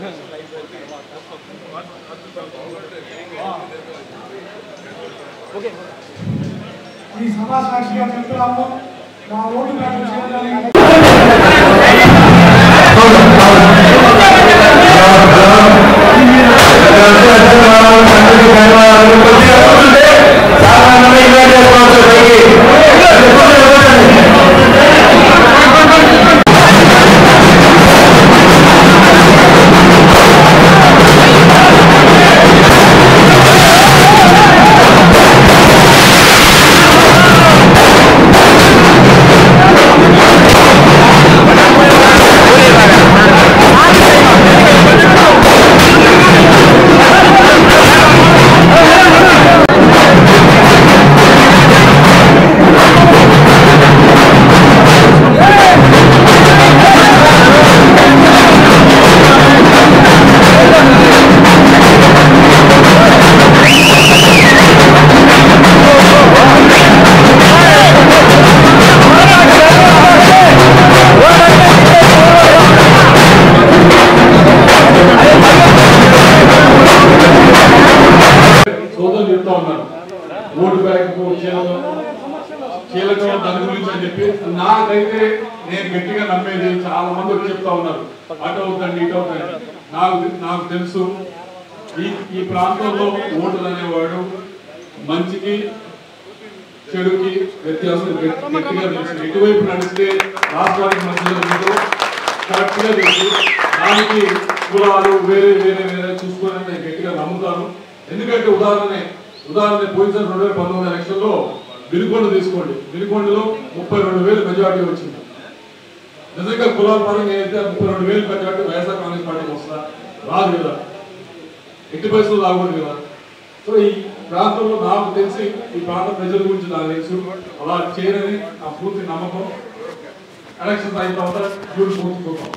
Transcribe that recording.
ఈ సభా సాక్షిగా చెప్తున్నాము మా ఓటు బ్యాంకు చేయాలని ఓటు బ్యాంకు కీలకం దాని గురించి అని చెప్పి నాకైతే నేను గట్టిగా నమ్మేది చాలా మంది వచ్చి చెప్తా ఉన్నారు అటు అవుతండి ఇటు అవుతండి నాకు తెలుసు ఈ ప్రాంతంలో ఓటులు అనేవాడు మంచికి చెడుకి వ్యత్యాసం గట్టిగా తెలుసు ఎటువైపు నడిస్తే రాష్ట్రానికి మధ్యలో కరెక్ట్ గా తెలుసు దానికి కులాలు వేరే వేరే వేరే చూసుకొని నేను గట్టిగా నమ్ముతాను ఎందుకంటే ఉదాహరణ పోయినసారి 2019 ఎలక్షన్లో వినుకొండ తీసుకోండి వినుకొండలో 32,000 మెజార్టీ వచ్చింది నిజంగా కులాల పరంగా అయితే 32,000 మెజార్టీ వైఎస్ఆర్ కాంగ్రెస్ పార్టీకి వస్తుందా రాదు కదా ఎట్టి పరిస్థితులు రాకూడదు కదా సో ఈ ప్రాంతంలో నాకు తెలిసి ఈ ప్రాంత ప్రజల గురించి నాకు తెలుసు అలా చేయరని నా పూర్తి నమ్మకం ఎలక్షన్స్ అయిన తర్వాత పూర్తి చూద్దాం